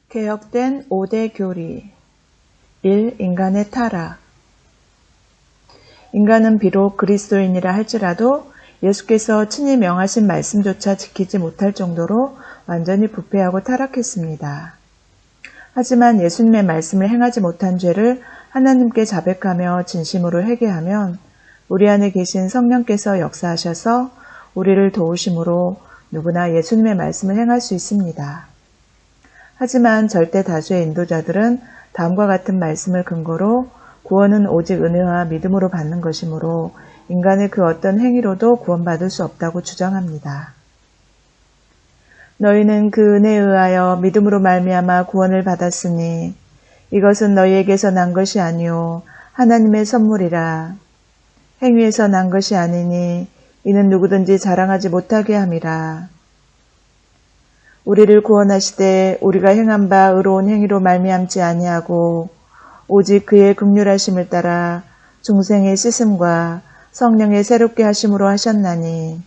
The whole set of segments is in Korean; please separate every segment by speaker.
Speaker 1: 개혁된 5대 교리 1. 인간의 타락. 인간은 비록 그리스도인이라 할지라도 예수께서 친히 명하신 말씀조차 지키지 못할 정도로 완전히 부패하고 타락했습니다. 하지만 예수님의 말씀을 행하지 못한 죄를 하나님께 자백하며 진심으로 회개하면 우리 안에 계신 성령께서 역사하셔서 우리를 도우심으로 누구나 예수님의 말씀을 행할 수 있습니다. 하지만 절대 다수의 인도자들은 다음과 같은 말씀을 근거로 구원은 오직 은혜와 믿음으로 받는 것이므로 인간의 그 어떤 행위로도 구원받을 수 없다고 주장합니다. 너희는 그 은혜에 의하여 믿음으로 말미암아 구원을 받았으니 이것은 너희에게서 난 것이 아니요 하나님의 선물이라. 행위에서 난 것이 아니니 이는 누구든지 자랑하지 못하게 함이라. 우리를 구원하시되 우리가 행한 바 의로운 행위로 말미암지 아니하고 오직 그의 긍휼하심을 따라 중생의 씻음과 성령의 새롭게 하심으로 하셨나니.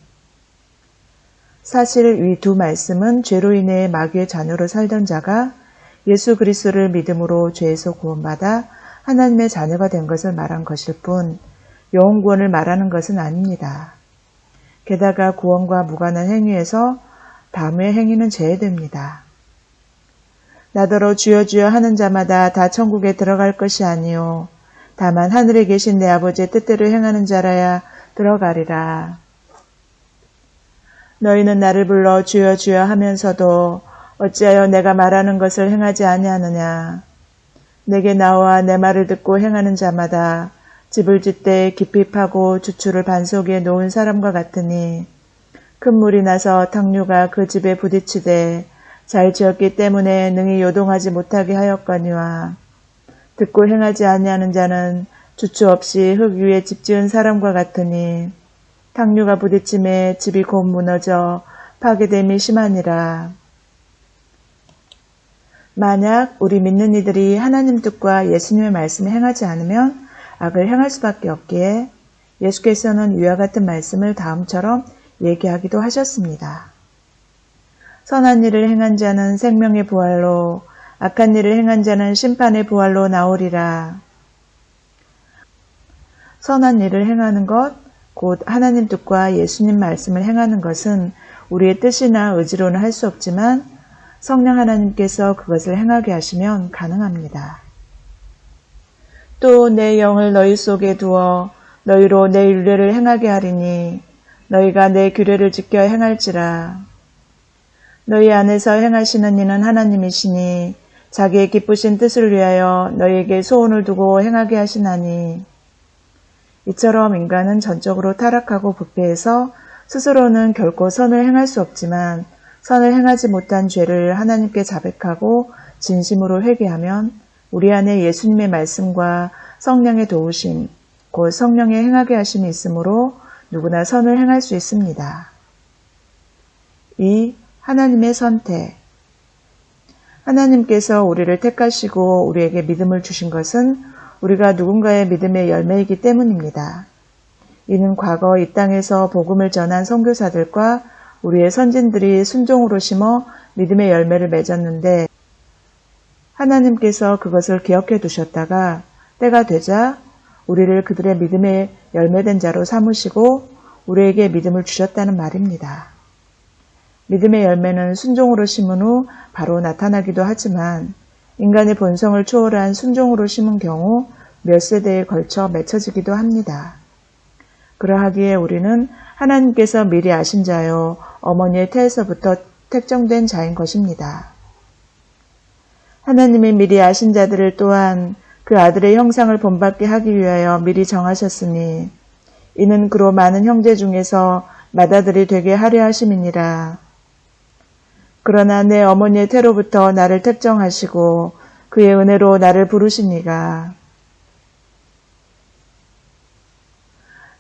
Speaker 1: 사실 이 두 말씀은 죄로 인해 마귀의 자녀로 살던 자가 예수 그리스도를 믿음으로 죄에서 구원받아 하나님의 자녀가 된 것을 말한 것일 뿐 영혼 구원을 말하는 것은 아닙니다. 게다가 구원과 무관한 행위에서 다음의 행위는 제외됩니다. 나더러 주여 주여 하는 자마다 다 천국에 들어갈 것이 아니요 다만 하늘에 계신 내 아버지의 뜻대로 행하는 자라야 들어가리라. 너희는 나를 불러 주여 주여 하면서도 어찌하여 내가 말하는 것을 행하지 아니하느냐. 내게 나와 내 말을 듣고 행하는 자마다 집을 짓되 깊이 파고 주추를 반석 위에 놓은 사람과 같으니 큰 물이 나서 탕류가 그 집에 부딪히되 잘 지었기 때문에 능히 요동하지 못하게 하였거니와 듣고 행하지 아니하는 자는 주추 없이 흙 위에 집 지은 사람과 같으니 탕류가 부딪힘에 집이 곧 무너져 파괴됨이 심하니라. 만약 우리 믿는 이들이 하나님 뜻과 예수님의 말씀을 행하지 않으면 악을 행할 수밖에 없기에 예수께서는 이와 같은 말씀을 다음처럼 얘기하기도 하셨습니다. 선한 일을 행한 자는 생명의 부활로 악한 일을 행한 자는 심판의 부활로 나오리라. 선한 일을 행하는 것, 곧 하나님 뜻과 예수님 말씀을 행하는 것은 우리의 뜻이나 의지로는 할 수 없지만 성령 하나님께서 그것을 행하게 하시면 가능합니다. 또 내 영을 너희 속에 두어 너희로 내 율례를 행하게 하리니 너희가 내 규례를 지켜 행할지라. 너희 안에서 행하시는 이는 하나님이시니 자기의 기쁘신 뜻을 위하여 너희에게 소원을 두고 행하게 하시나니. 이처럼 인간은 전적으로 타락하고 부패해서 스스로는 결코 선을 행할 수 없지만 선을 행하지 못한 죄를 하나님께 자백하고 진심으로 회개하면 우리 안에 예수님의 말씀과 성령의 도우심, 곧 성령의 행하게 하심이 있으므로 누구나 선을 행할 수 있습니다. 2. 하나님의 선택. 하나님께서 우리를 택하시고 우리에게 믿음을 주신 것은 우리가 누군가의 믿음의 열매이기 때문입니다. 이는 과거 이 땅에서 복음을 전한 선교사들과 우리의 선진들이 순종으로 심어 믿음의 열매를 맺었는데 하나님께서 그것을 기억해 두셨다가 때가 되자 우리를 그들의 믿음의 열매된 자로 삼으시고 우리에게 믿음을 주셨다는 말입니다. 믿음의 열매는 순종으로 심은 후 바로 나타나기도 하지만 인간의 본성을 초월한 순종으로 심은 경우 몇 세대에 걸쳐 맺혀지기도 합니다. 그러하기에 우리는 하나님께서 미리 아신 자요 어머니의 태에서부터 택정된 자인 것입니다. 하나님이 미리 아신 자들을 또한 그 아들의 형상을 본받게 하기 위하여 미리 정하셨으니 이는 그로 많은 형제 중에서 맏아들이 되게 하려 하심이니라. 그러나 내 어머니의 태로부터 나를 택정하시고 그의 은혜로 나를 부르시니가.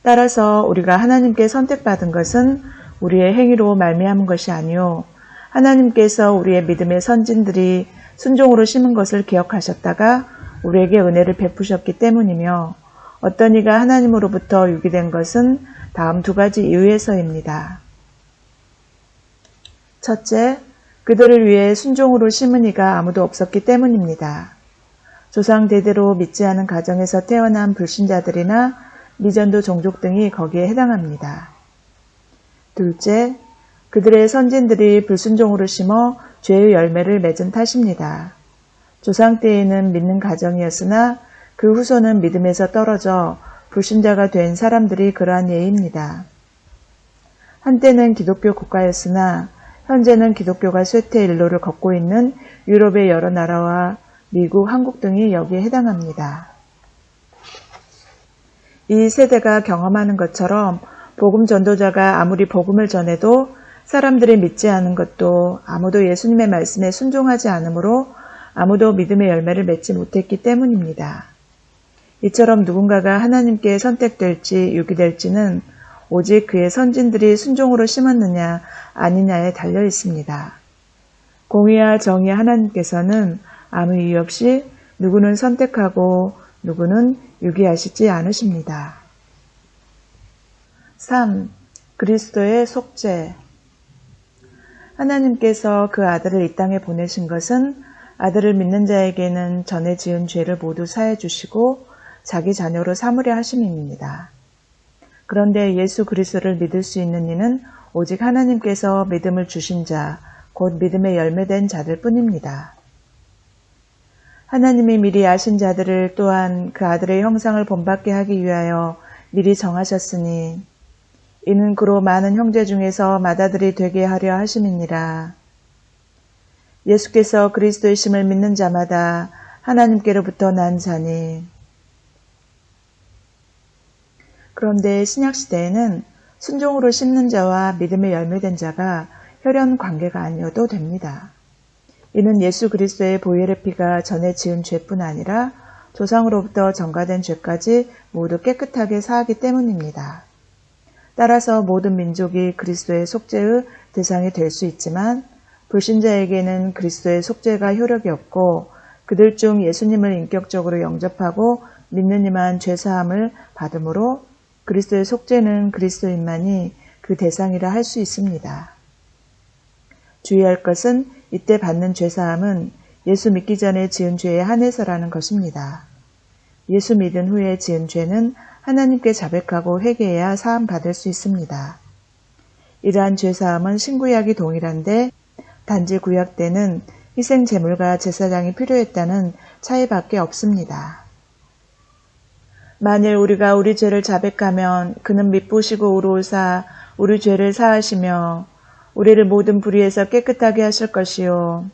Speaker 1: 따라서 우리가 하나님께 선택받은 것은 우리의 행위로 말미암은 것이 아니요 하나님께서 우리의 믿음의 선진들이 순종으로 심은 것을 기억하셨다가 우리에게 은혜를 베푸셨기 때문이며 어떤 이가 하나님으로부터 유기된 것은 다음 두 가지 이유에서입니다. 첫째, 그들을 위해 순종으로 심은 이가 아무도 없었기 때문입니다. 조상 대대로 믿지 않은 가정에서 태어난 불신자들이나 미전도 종족 등이 거기에 해당합니다. 둘째, 그들의 선진들이 불순종으로 심어 죄의 열매를 맺은 탓입니다. 조상 때에는 믿는 가정이었으나 그 후손은 믿음에서 떨어져 불신자가 된 사람들이 그러한 예입니다. 한때는 기독교 국가였으나 현재는 기독교가 쇠퇴 일로를 걷고 있는 유럽의 여러 나라와 미국, 한국 등이 여기에 해당합니다. 이 세대가 경험하는 것처럼 복음 전도자가 아무리 복음을 전해도 사람들이 믿지 않은 것도 아무도 예수님의 말씀에 순종하지 않으므로 아무도 믿음의 열매를 맺지 못했기 때문입니다. 이처럼 누군가가 하나님께 선택될지 유기될지는 오직 그의 선진들이 순종으로 심었느냐 아니냐에 달려 있습니다. 공의와 정의의 하나님께서는 아무 이유 없이 누구는 선택하고 누구는 유기하시지 않으십니다. 3. 그리스도의 속죄. 하나님께서 그 아들을 이 땅에 보내신 것은 아들을 믿는 자에게는 전에 지은 죄를 모두 사해 주시고 자기 자녀로 삼으려 하심입니다. 그런데 예수 그리스도를 믿을 수 있는 이는 오직 하나님께서 믿음을 주신 자, 곧 믿음의 열매된 자들 뿐입니다. 하나님이 미리 아신 자들을 또한 그 아들의 형상을 본받게 하기 위하여 미리 정하셨으니 이는 그로 많은 형제 중에서 맏아들이 되게 하려 하심이니라. 예수께서 그리스도의 심을 믿는 자마다 하나님께로부터 난 자니. 그런데 신약시대에는 순종으로 심는 자와 믿음의 열매된 자가 혈연 관계가 아니어도 됩니다. 이는 예수 그리스도의 보혈의 피가 전에 지은 죄뿐 아니라 조상으로부터 전가된 죄까지 모두 깨끗하게 사하기 때문입니다. 따라서 모든 민족이 그리스도의 속죄의 대상이 될 수 있지만 불신자에게는 그리스도의 속죄가 효력이 없고 그들 중 예수님을 인격적으로 영접하고 믿는 이만 죄사함을 받으므로 그리스도의 속죄는 그리스도인만이 그 대상이라 할 수 있습니다. 주의할 것은 이때 받는 죄사함은 예수 믿기 전에 지은 죄에 한해서라는 것입니다. 예수 믿은 후에 지은 죄는 하나님께 자백하고 회개해야 사함 받을 수 있습니다. 이러한 죄사함은 신구약이 동일한데 단지 구약 때는 희생 제물과 제사장이 필요했다는 차이밖에 없습니다. 만일 우리가 우리 죄를 자백하면 그는 미쁘시고 의로우사 우리 죄를 사하시며 우리를 모든 불의에서 깨끗하게 하실 것이요.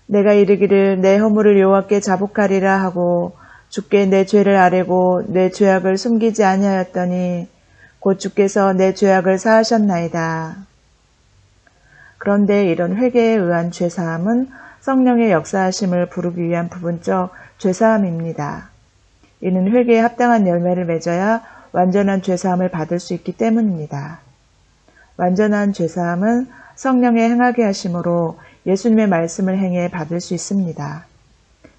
Speaker 1: 내가 이르기를 내 허물을 여호와께 자복하리라 하고 주께 내 죄를 아뢰고 내 죄악을 숨기지 아니하였더니 곧 주께서 내 죄악을 사하셨나이다. 그런데 이런 회개에 의한 죄사함은 성령의 역사하심을 부르기 위한 부분적 죄사함입니다. 이는 회개에 합당한 열매를 맺어야 완전한 죄사함을 받을 수 있기 때문입니다. 완전한 죄사함은 성령의 행하게 하심으로 예수님의 말씀을 행해 받을 수 있습니다.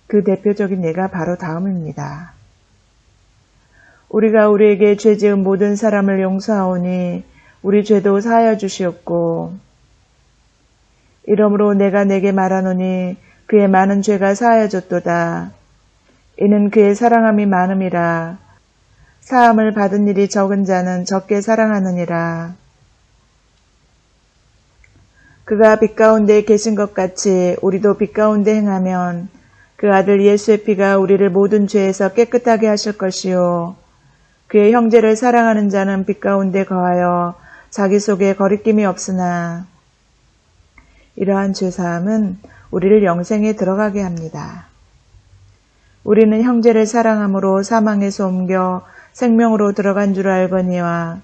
Speaker 1: 그 대표적인 예가 바로 다음입니다. 우리가 우리에게 죄 지은 모든 사람을 용서하오니 우리 죄도 사하여 주시옵고 이러므로 내가 내게 말하노니 그의 많은 죄가 사하여졌도다. 이는 그의 사랑함이 많음이라. 사함을 받은 일이 적은 자는 적게 사랑하느니라. 그가 빛 가운데 계신 것 같이 우리도 빛 가운데 행하면 그 아들 예수의 피가 우리를 모든 죄에서 깨끗하게 하실 것이요. 그의 형제를 사랑하는 자는 빛 가운데 거하여 자기 속에 거리낌이 없으나 이러한 죄사함은 우리를 영생에 들어가게 합니다. 우리는 형제를 사랑함으로 사망에서 옮겨 생명으로 들어간 줄 알거니와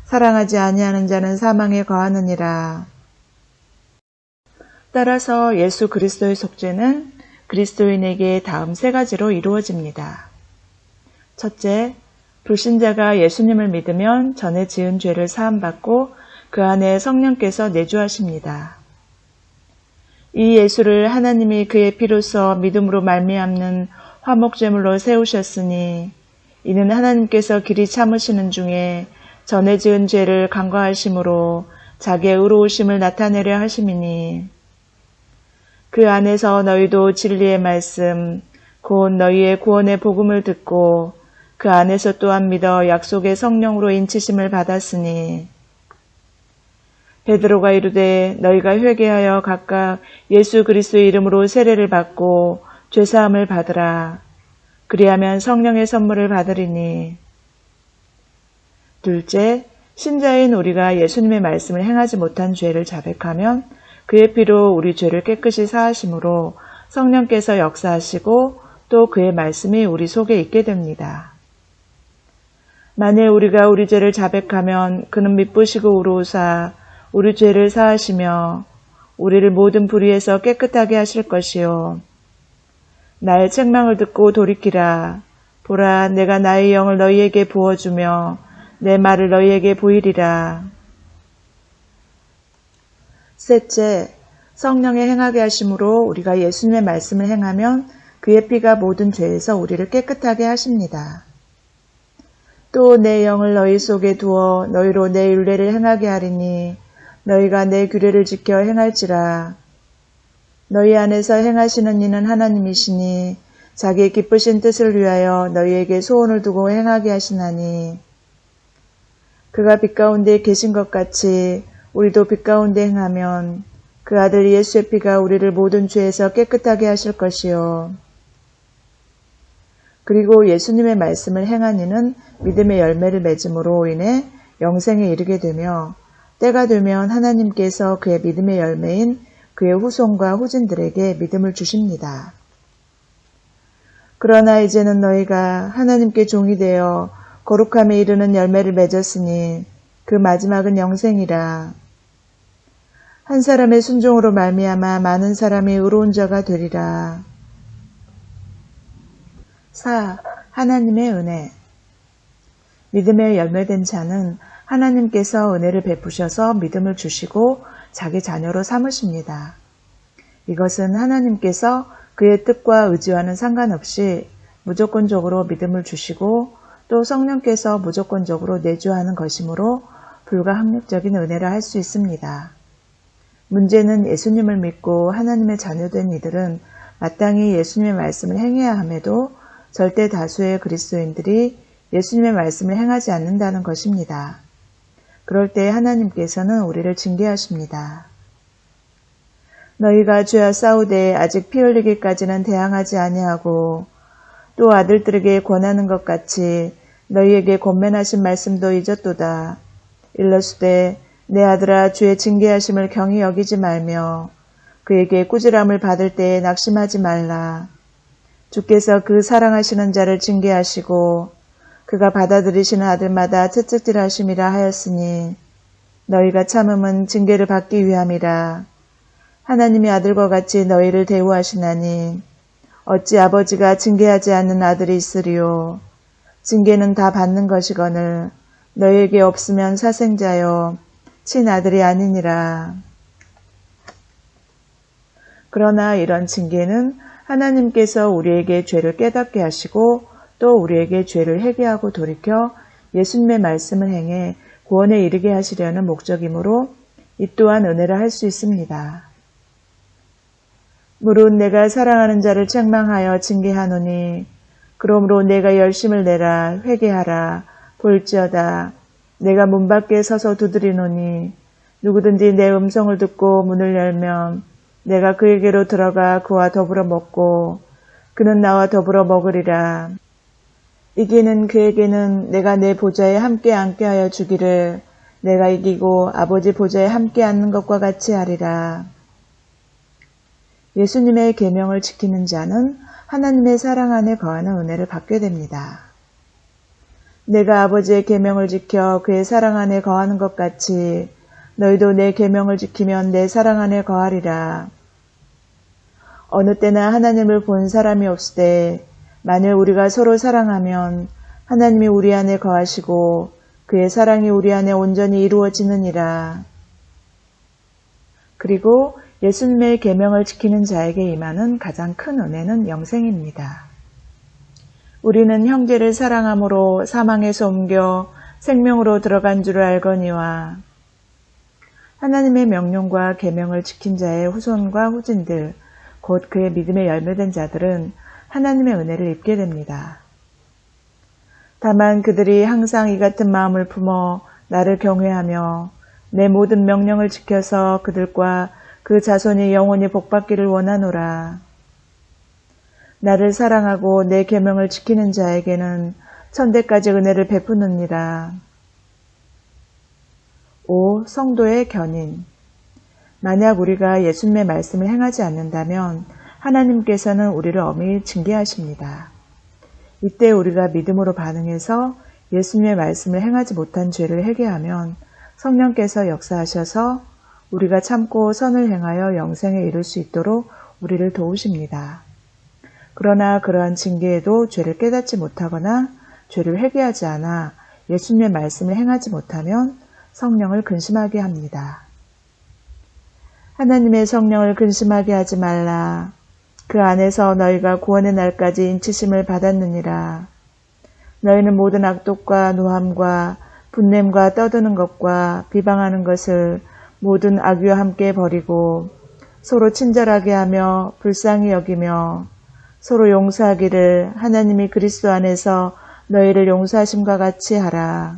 Speaker 1: 사랑하지 아니하는 자는 사망에 거하느니라. 따라서 예수 그리스도의 속죄는 그리스도인에게 다음 세 가지로 이루어집니다. 첫째, 불신자가 예수님을 믿으면 전에 지은 죄를 사함받고 그 안에 성령께서 내주하십니다. 이 예수를 하나님이 그의 피로써 믿음으로 말미암는 화목제물로 세우셨으니 이는 하나님께서 길이 참으시는 중에 전에 지은 죄를 간과하심으로 자기의 의로우심을 나타내려 하심이니 그 안에서 너희도 진리의 말씀 곧 너희의 구원의 복음을 듣고 그 안에서 또한 믿어 약속의 성령으로 인치심을 받았으니 베드로가 이르되 너희가 회개하여 각각 예수 그리스도의 이름으로 세례를 받고 죄사함을 받으라. 그리하면 성령의 선물을 받으리니. 둘째, 신자인 우리가 예수님의 말씀을 행하지 못한 죄를 자백하면 그의 피로 우리 죄를 깨끗이 사하심으로 성령께서 역사하시고 또 그의 말씀이 우리 속에 있게 됩니다. 만일 우리가 우리 죄를 자백하면 그는 미쁘시고 의로우사 우리 죄를 사하시며 우리를 모든 불의에서 깨끗하게 하실 것이요. 나의 책망을 듣고 돌이키라. 보라, 내가 나의 영을 너희에게 부어주며 내 말을 너희에게 보이리라. 셋째, 성령의 행하게 하심으로 우리가 예수님의 말씀을 행하면 그의 피가 모든 죄에서 우리를 깨끗하게 하십니다. 또 내 영을 너희 속에 두어 너희로 내 율례를 행하게 하리니 너희가 내 규례를 지켜 행할지라. 너희 안에서 행하시는 이는 하나님이시니 자기의 기쁘신 뜻을 위하여 너희에게 소원을 두고 행하게 하시나니 그가 빛 가운데 계신 것 같이 우리도 빛 가운데 행하면 그 아들 예수의 피가 우리를 모든 죄에서 깨끗하게 하실 것이요. 그리고 예수님의 말씀을 행한 이는 믿음의 열매를 맺음으로 인해 영생에 이르게 되며 때가 되면 하나님께서 그의 믿음의 열매인 그의 후손과 후진들에게 믿음을 주십니다. 그러나 이제는 너희가 하나님께 종이 되어 거룩함에 이르는 열매를 맺었으니 그 마지막은 영생이라. 한 사람의 순종으로 말미암아 많은 사람이 의로운 자가 되리라. 4. 하나님의 은혜. 믿음에 열매된 자는 하나님께서 은혜를 베푸셔서 믿음을 주시고 자기 자녀로 삼으십니다. 이것은 하나님께서 그의 뜻과 의지와는 상관없이 무조건적으로 믿음을 주시고 또 성령께서 무조건적으로 내주하는 것이므로 불가항력적인 은혜라 할 수 있습니다. 문제는 예수님을 믿고 하나님의 자녀된 이들은 마땅히 예수님의 말씀을 행해야 함에도 절대 다수의 그리스도인들이 예수님의 말씀을 행하지 않는다는 것입니다. 그럴 때 하나님께서는 우리를 징계하십니다. 너희가 죄와 싸우되 아직 피 흘리기까지는 대항하지 아니하고 또 아들들에게 권하는 것 같이 너희에게 권면하신 말씀도 잊었도다. 일러스되 내 아들아 주의 징계하심을 경히 여기지 말며 그에게 꾸지람을 받을 때에 낙심하지 말라. 주께서 그 사랑하시는 자를 징계하시고 그가 받아들이시는 아들마다 채찍질하심이라 하였으니 너희가 참음은 징계를 받기 위함이라. 하나님이 아들과 같이 너희를 대우하시나니 어찌 아버지가 징계하지 않는 아들이 있으리요. 징계는 다 받는 것이거늘 너희에게 없으면 사생자여 친아들이 아니니라. 그러나 이런 징계는 하나님께서 우리에게 죄를 깨닫게 하시고 또 우리에게 죄를 회개하고 돌이켜 예수님의 말씀을 행해 구원에 이르게 하시려는 목적이므로 이 또한 은혜라 할 수 있습니다. 무릇 내가 사랑하는 자를 책망하여 징계하노니 그러므로 내가 열심을 내라 회개하라 볼지어다. 내가 문 밖에 서서 두드리노니 누구든지 내 음성을 듣고 문을 열면 내가 그에게로 들어가 그와 더불어 먹고 그는 나와 더불어 먹으리라. 이기는 그에게는 내가 내 보좌에 함께 앉게 하여 주기를 내가 이기고 아버지 보좌에 함께 앉는 것과 같이 하리라. 예수님의 계명을 지키는 자는 하나님의 사랑 안에 거하는 은혜를 받게 됩니다. 내가 아버지의 계명을 지켜 그의 사랑 안에 거하는 것 같이 너희도 내 계명을 지키면 내 사랑 안에 거하리라. 어느 때나 하나님을 본 사람이 없으되 만일 우리가 서로 사랑하면 하나님이 우리 안에 거하시고 그의 사랑이 우리 안에 온전히 이루어지느니라. 그리고 예수님의 계명을 지키는 자에게 임하는 가장 큰 은혜는 영생입니다. 우리는 형제를 사랑함으로 사망에서 옮겨 생명으로 들어간 줄을 알거니와 하나님의 명령과 계명을 지킨 자의 후손과 후진들, 곧 그의 믿음에 열매된 자들은 하나님의 은혜를 입게 됩니다. 다만 그들이 항상 이 같은 마음을 품어 나를 경외하며 내 모든 명령을 지켜서 그들과 그 자손이 영원히 복받기를 원하노라. 나를 사랑하고 내 계명을 지키는 자에게는 천대까지 은혜를 베푸느니라. 5. 성도의 견인. 만약 우리가 예수님의 말씀을 행하지 않는다면 하나님께서는 우리를 엄히 징계하십니다. 이때 우리가 믿음으로 반응해서 예수님의 말씀을 행하지 못한 죄를 회개하면 성령께서 역사하셔서 우리가 참고 선을 행하여 영생에 이를 수 있도록 우리를 도우십니다. 그러나 그러한 징계에도 죄를 깨닫지 못하거나 죄를 회개하지 않아 예수님의 말씀을 행하지 못하면 성령을 근심하게 합니다. 하나님의 성령을 근심하게 하지 말라. 그 안에서 너희가 구원의 날까지 인치심을 받았느니라. 너희는 모든 악독과 노함과 분냄과 떠드는 것과 비방하는 것을 모든 악유와 함께 버리고 서로 친절하게 하며 불쌍히 여기며 서로 용서하기를 하나님이 그리스도 안에서 너희를 용서하심과 같이 하라.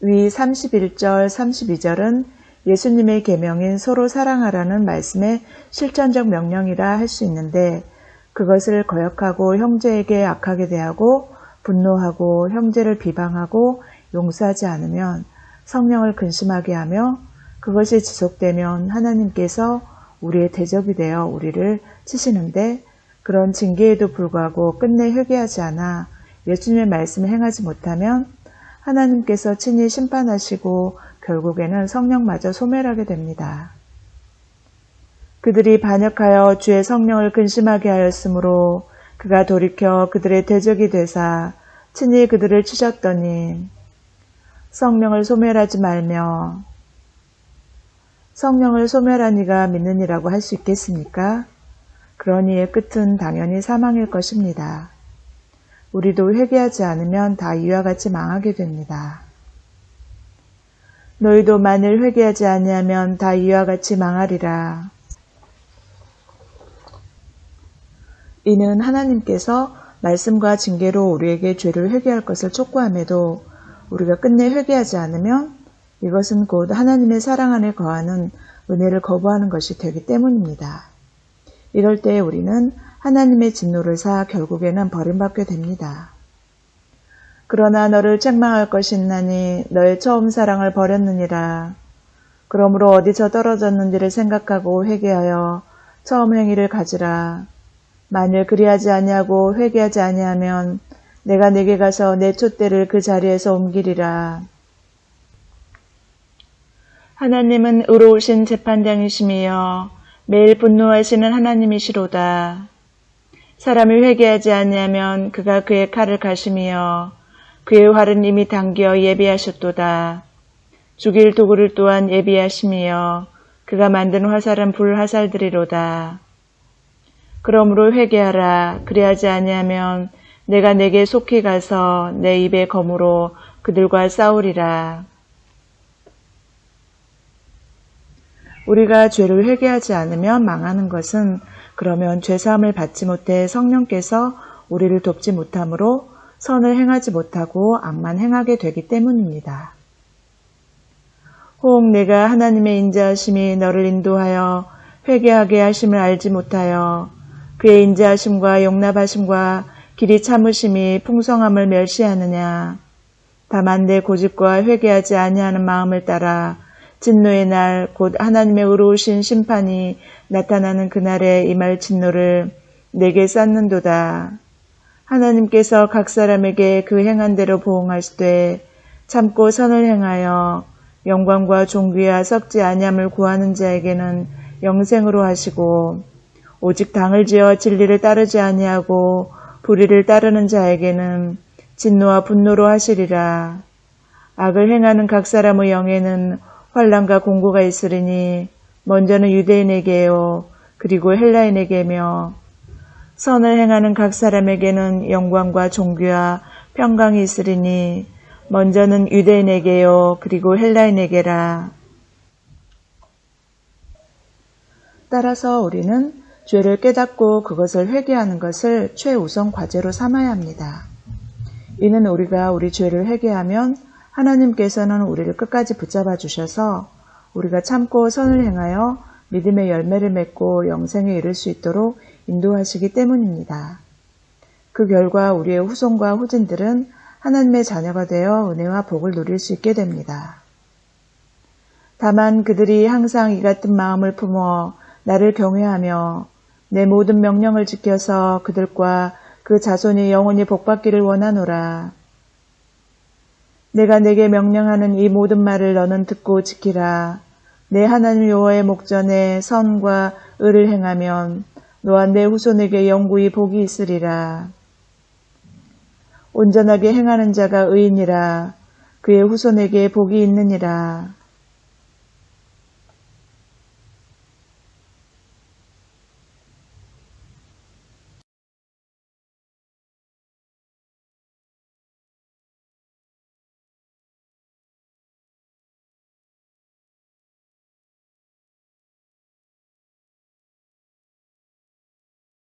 Speaker 1: 위 31절, 32절은 예수님의 계명인 서로 사랑하라는 말씀의 실천적 명령이라 할 수 있는데 그것을 거역하고 형제에게 악하게 대하고 분노하고 형제를 비방하고 용서하지 않으면 성령을 근심하게 하며 그것이 지속되면 하나님께서 우리의 대적이 되어 우리를 치시는데 그런 징계에도 불구하고 끝내 회개하지 않아 예수님의 말씀을 행하지 못하면 하나님께서 친히 심판하시고 결국에는 성령마저 소멸하게 됩니다. 그들이 반역하여 주의 성령을 근심하게 하였으므로 그가 돌이켜 그들의 대적이 되사 친히 그들을 치셨더니 성령을 소멸하지 말며 성령을 소멸한 이가 믿느니라고 할 수 있겠습니까? 그런 이의 끝은 당연히 사망일 것입니다. 우리도 회개하지 않으면 다 이와 같이 망하게 됩니다. 너희도 만일 회개하지 아니하면 다 이와 같이 망하리라. 이는 하나님께서 말씀과 징계로 우리에게 죄를 회개할 것을 촉구함에도 우리가 끝내 회개하지 않으면 이것은 곧 하나님의 사랑 안에 거하는 은혜를 거부하는 것이 되기 때문입니다. 이럴 때 우리는 하나님의 진노를 사 결국에는 버림받게 됩니다. 그러나 너를 책망할 것이 있나니 너의 처음 사랑을 버렸느니라. 그러므로 어디서 떨어졌는지를 생각하고 회개하여 처음 행위를 가지라. 만일 그리하지 아니하고 회개하지 아니하면 내가 네게 가서 내 촛대를 그 자리에서 옮기리라. 하나님은 의로우신 재판장이시며 매일 분노하시는 하나님이시로다. 사람이 회개하지 아니하면 그가 그의 칼을 가시며 그의 활은 이미 당겨 예비하셨도다. 죽일 도구를 또한 예비하시며 그가 만든 화살은 불화살들이로다. 그러므로 회개하라. 그리하지 아니하면 내가 내게 속히 가서 내 입의 검으로 그들과 싸우리라. 우리가 죄를 회개하지 않으면 망하는 것은 그러면 죄사함을 받지 못해 성령께서 우리를 돕지 못하므로 선을 행하지 못하고 악만 행하게 되기 때문입니다. 혹 내가 하나님의 인자하심이 너를 인도하여 회개하게 하심을 알지 못하여 그의 인자하심과 용납하심과 길이 참으심이 풍성함을 멸시하느냐. 다만 내 고집과 회개하지 아니하는 마음을 따라 진노의 날 곧 하나님의 의로우신 심판이 나타나는 그날에 임할 진노를 내게 쌓는도다. 하나님께서 각 사람에게 그 행한 대로 보응하시되 참고 선을 행하여 영광과 존귀와 썩지 아니함을 구하는 자에게는 영생으로 하시고 오직 당을 지어 진리를 따르지 아니하고 불의를 따르는 자에게는 진노와 분노로 하시리라. 악을 행하는 각 사람의 영에는 환난과 공고가 있으리니 먼저는 유대인에게요 그리고 헬라인에게며 선을 행하는 각 사람에게는 영광과 존귀와 평강이 있으리니 먼저는 유대인에게요, 그리고 헬라인에게라. 따라서 우리는 죄를 깨닫고 그것을 회개하는 것을 최우선 과제로 삼아야 합니다. 이는 우리가 우리 죄를 회개하면 하나님께서는 우리를 끝까지 붙잡아 주셔서 우리가 참고 선을 행하여 믿음의 열매를 맺고 영생에 이를 수 있도록 인도하시기 때문입니다. 그 결과 우리의 후손과 후진들은 하나님의 자녀가 되어 은혜와 복을 누릴 수 있게 됩니다. 다만 그들이 항상 이 같은 마음을 품어 나를 경외하며 내 모든 명령을 지켜서 그들과 그 자손이 영원히 복받기를 원하노라. 내가 내게 명령하는 이 모든 말을 너는 듣고 지키라. 내 하나님 여호와의 목전에 선과 의를 행하면 너와 내 후손에게 영구히 복이 있으리라. 온전하게 행하는 자가 의인이라. 그의 후손에게 복이 있느니라.